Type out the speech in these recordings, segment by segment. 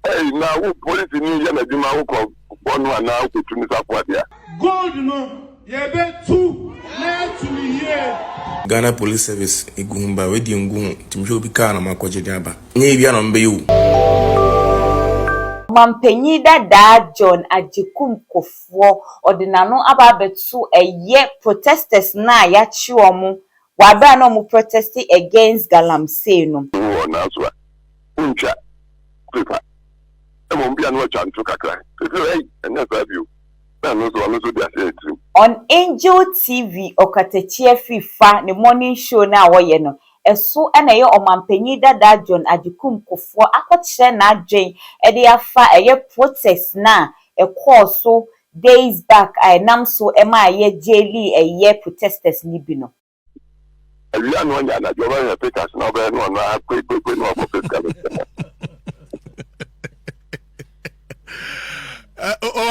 Hey, now who police in India do my work one now to finish up what there. Gold no, you bet two, let to me here. Ghana Police Service igumba wedi ngun timsho bi kana makoje diaba. Nye bia no mbe yu. Mampenyi dada John Ajikum Kuffuor ordinano ababetu eye protesters na ya chi omu wabra no mu protesting against Galamsey no. Oh, na so. Uncha. Pepa. E mo bia no chantu kakra. Pepa hey, na sabi o. On Angel TV okatechie fifa ne morning show na woye no. Eso na ye omampenyi dada John Ajikum Kuffuor akotire na adwen e de afa eye protest na e call so days back I nam so e ma ye daily eye protesters ni bi no. Eya no nya na joba ya Peters na oba no na kwe no protest.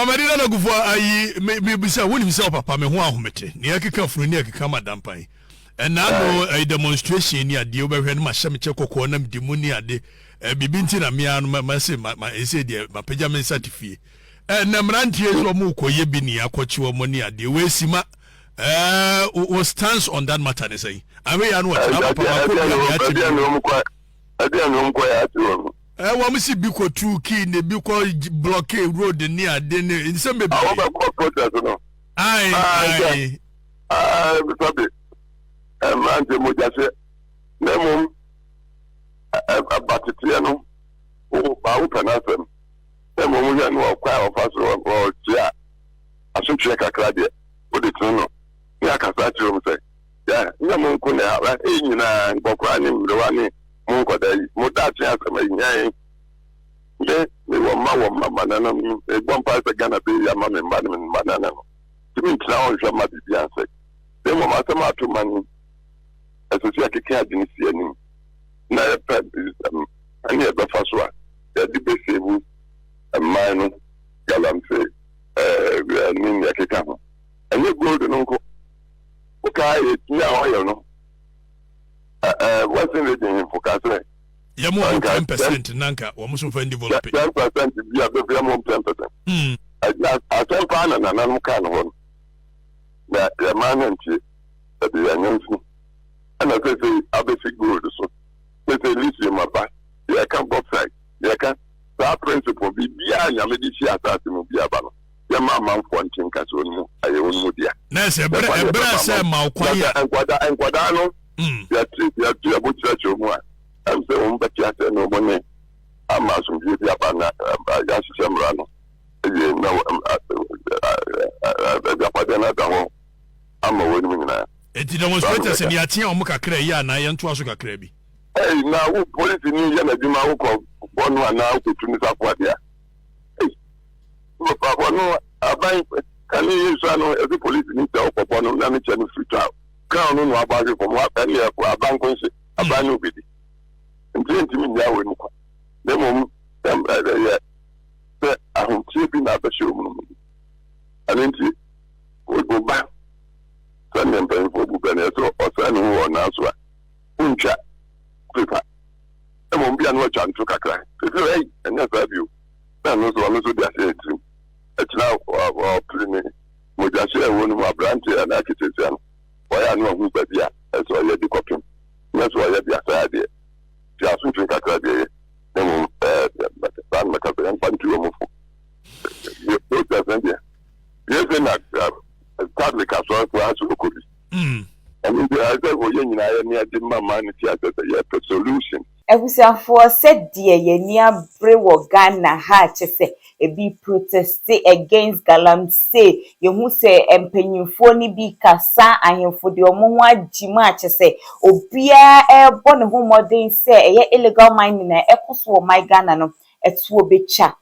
Amadina na Kuffuor ayi me bisa woni bisa papa me ho ahomete ne yakeka funu ne yakeka madampan and now a demonstration ni ade obehwe no ma hye me che kokko na mdimu ni ade bibi nti na me anu ma se ma ese de ma pagya me certificate na mrantie so mu koye bi ni akochi wo mo ni ade we sima what stands on that matter they say ame ya no what papa ko ya ade no ko ya ati wa msi biko two key ne biko blockade road ni ade ne nsem be protest no ai sabe manje mo jase na mum abatete no o ba u penasem na mum ya no kwa ofaso o tia asotwe kakra de o de tuno ya kasa tiro mse ya na mum ko na ara nyina ngokwa ni mrewa ni mum ko dai mo ta tia asema nyai de me wo ma banana e bon pa se Ghana be ya ma me banana no timi tla on jwa ma bibi anse de mo ma sama to mani asosia keke adinisi ani na e pe ani e be faso a ya di be sebu amano Galamsey ni ya keke ho ani gold no ko o ka e tia oyo no what's in the thing for kasre ya mo 10% nanka wo muso fa develop 10% bia be ya mo 10%. Asempa na no kan ho na ya mananti de ya nyansu ana say abesi gold so say lithium aba ya kan bauxite ya kan that principle bia nya me di fi atati mo bia ba no ya ma manfo ntin ka so no aye wonu dia na se ebra se ma okwan ya enkwada no ya tri abuchira chomu a am say on bati ate no bone ama so bia ba na ya sisem no ye na ya pa na da ama woni nyina eti demonstrators ni atia o kakra ya na ye nto aso kakra bi eh na wo police ni ye na dima wo ko bonu ana ko tuni support ya eh wo pa bonu abai kan ni so no e police ni te o bonu na me che no future kan no no abaje ko mo apani e ko aban ko nse aban no bidi nti mi ya we mu kwa de mo ya se ahun ti bi na ba shiro mu anenti o ba sanne mpa info bu bene so osani wo na so a uncha pepa e mo bia no chantu kakra pepa hey enya sabi o na no so dia se etim e tira o plini mo ja se wo no abrante na kitete no o ya no hu ba bia e so ya di kopim na so ya bia sa de ti asuntu kakra de e mo ban maka be en pantu mo fu yo ta sandia yes na public as well as local. I mean, I said, well, you know, I did my mind to solution. Exp0sed ye near brewo Ghana ha chese e bi protest against Galamsey ye hu se empenyufo ni bi kasa ahemfo de omo ho agima chese obia e bo ne ho modern se e illegal mining na ekoso o my Ghana no etu obecha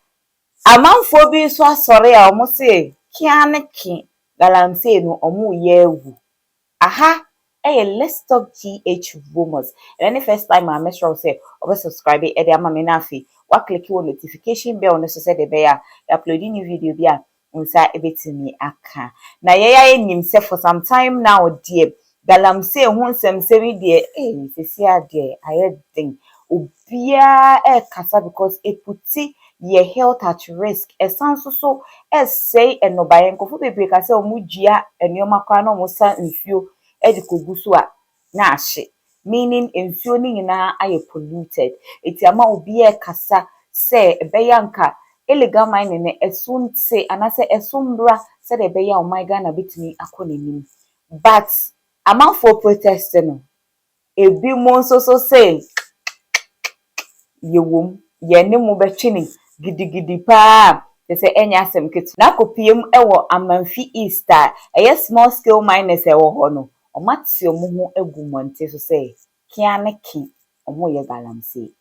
amanfo bi so asore a omo se kianeki Galamsey no omo ye ewu aha let's talk GH rumors. And any first time I make sure say over subscribe e dey ama me na afi wa click on notification bell no so say the bear uploading new video bia unsa ebetimi aka na ye nim say for some time now dear Galamsey hu nsem semi dear sisi ade aye den obia kasa because eputi ye health at risk esanso so essay enobaye nkofo bebre ka se omudua enioma kwa na omusa nsuo edi koguso a na ahye meaning nsuo ni nyina aye polluted eti ama obi e kasa se ebeyanka illegal mining ne esunte anase esumbra se de ebeya o my Ghana bitimi akonenim but amount for protest no ebi mo nso so say yewom ye ne mo betwene gidigidi pa se enya asem ketu na kopiem ewo amanfi easter eye small scale miners ewo ho no omate omo ho agumonte so say kia ne ki omo ye Galamsey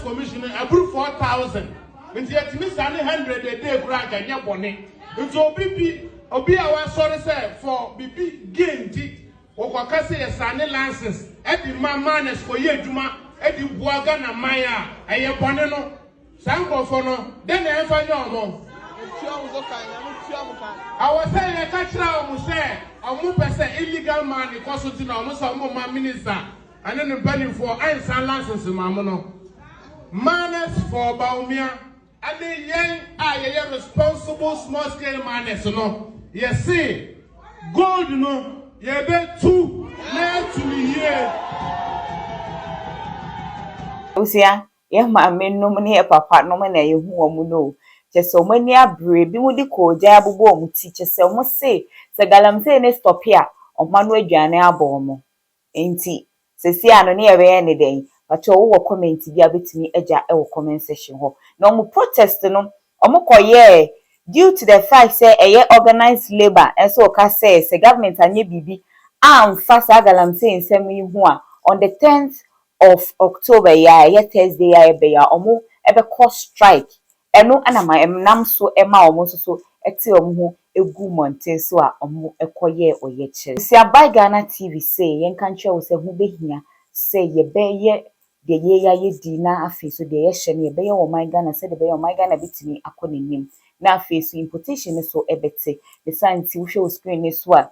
Commissioner approved 4,000. It's yet miss 100 a day grant and your bonnet. It's Obi our sorry sir for BB gain or Wakasi a sunny license at the Mamanes for ye Juma at the Buagana Maya and your bonnet. Sanko for no, then I find your mom. I was saying a catcher who said, a more percent illegal money consulting almost a more minister and then the penny for ice and license in Mamono. Manners for Baumia and the young are responsible small scale manners, no. Yes, see, gold, no, you bet 2 now to me here. Usia, yeah, my men no money, papa, no money, you who know. Just so many are brave, be with the code, Jabu bomb teachers, so must say, the Galamsey ne stop here on Manuel Jana bomb. Ain't he? Say, I don't near any day. But your comment to be a bit me edge at our comment session. No more protest, no, or more due to the fact, say, a year organized labor, and so can say, the government and ye BB, fast Galamsey in semi on the 10th of October, Thursday, or more ever cause strike. And no, and my nam so Emma almost so eti omo egu monte so a omo ekoye oyeche. Si abai Ghana TV say yen kanche wo se hu behia say ye beye de ye ya ye di na afi so de ye hye ne ye beye wo my Ghana say de beye wo my Ghana bitimi akonenim na afi so importation so ebete the sign ti wo hwe screen ne so a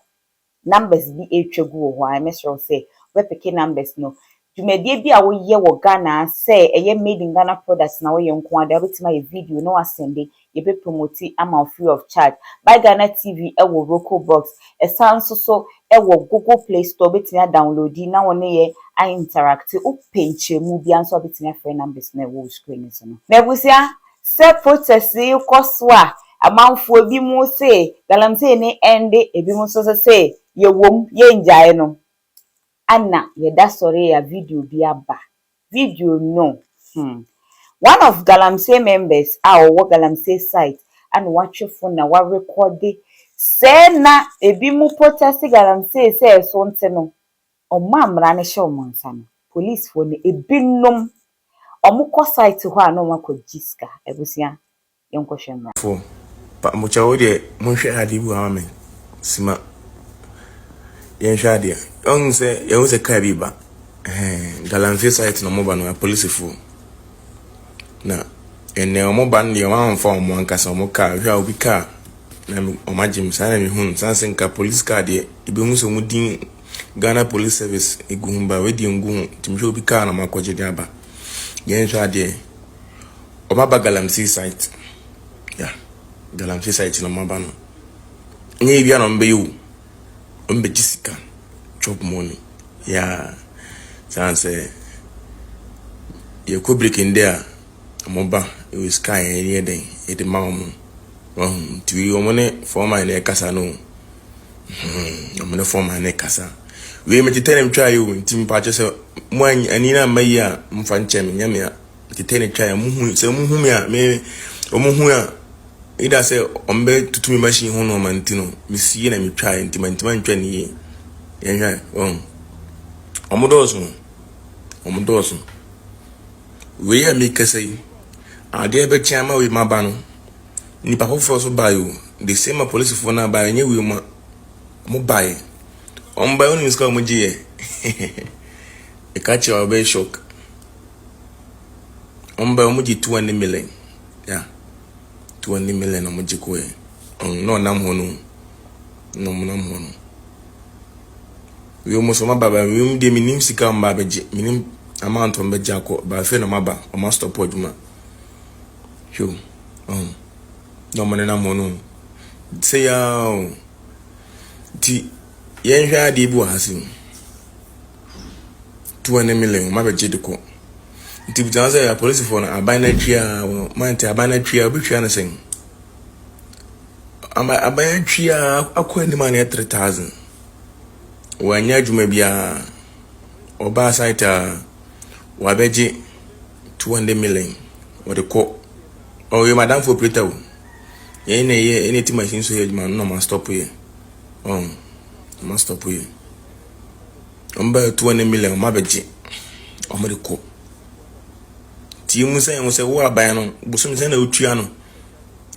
numbers bi etwegu wo ho I make sure say we pick numbers no Jumedie bi a wo ye wo Ghana say eye made in Ghana products na wo ye nko ada betima ye video no asende ye be promote am free of charge by Ghana TV e wo Roku box e sanso so e wo Google Play Store betima download na wo ne ye I interact o page mu bi anso betima free numbers na wo screen so no na busia se protest e koso a amanfo bi mu say Galamsey ne ende e bi mu so say ye wom ye njae no Anna, yeda sorry ya video biaba. Video no. One of Galamsey members, our Galamsey site, and watch your phone na wa record it. Say na ebi mu protest Galamsey say so no. O mamra ne show monsano. Police for ne ebi nom. Omu ko site ho ano ma ko jiska. Ebusia yonko hwemra. For pa mucha wo de monhwe hadibu ame. Sima yen hwadia. On say you say car biba Galamsey site no moba no police fu na ene omoba no de wan fa omo ankasa omo car hwa obi car na omagim sana mi hun sanse nka police car de ibe hu so mudin Ghana Police Service egumba wedi ngun timhwe obi car na makoje de aba yen hwa de omaba Galamsey site ya Galamsey site no moba no nye bia no mbe yu mbe jisika job money yeah sanse you could break in there moba it was sky any day it the mom to you money for my neck kasa no I'm gonna form my neck kasa we me tell him try you team patch say mo anina maya mfa nchem nyame a tell him try muhu say muhu me a me omuhu a ida say ombe tutumi machine ho no mantino me sie na me try ntimantima ntwa ne yenja omodoso we ya make say ade be chiama we maba no nipa foforɔ so buy o the same police for na buy nye we mo buy on buy on ska mo gye e ka che o be shock on buy mo gye 200 million yeah 200 million mo gye ko e on no nam ho no mo nam ho no we mo so ma baba we de minim sika mba beje minim amount on beje akọ ba fe no maba o ma stop oduma yo no mo na mo no say ya ti yen hwa de bu hasim 200 million ma beje de ko ti bi tan say police for na abana tria man ti abana tria bi tria na sen abana tria akọ ni man 3000 wanya juma bia oba site wabeje 200 million what the ko o ye madam for preta o ye na ye any team machine so ye man no man stop here man stop here omba 200 million ma beje o mo de ko ti mu say wo aban no bosom say na otua no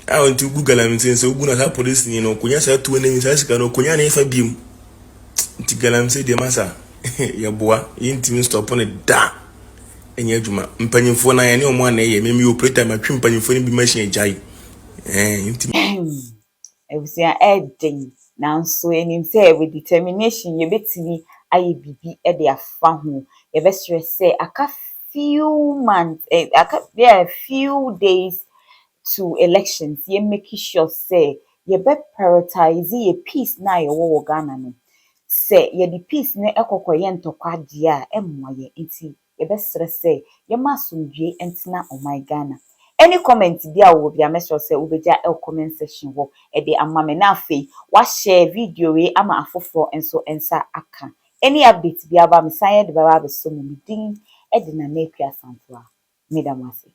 a on ti gu Galamsey say gu na sa police ni no kunya sa 200 million sa sika no kunya na fa biem ti Galamsey de masa ya boa yintimi stop on da enye adwuma mpanyimfo na ye ne omo na ye memi operator ma twi mpanyimfo ni bi machine agai yintimi ebusia edin nanso enim say with determination ye betimi aye bibi e de afa ho ye be stress aka few months few days to elections ye make sure say ye be prioritize ye peace na ye wo Ghana no se ye di peace ne ekokoye ntokwa dia emmo ye nti ye be stress say ye masomdwe entina my Ghana. Any comment dia wo bia mesro say ubeja comment section wo e de amame na afei wa share video we ama afofo enso ensa aka. Any update bia ba me sanye de baba be so mu din e de na na akwa santoa. Medamase.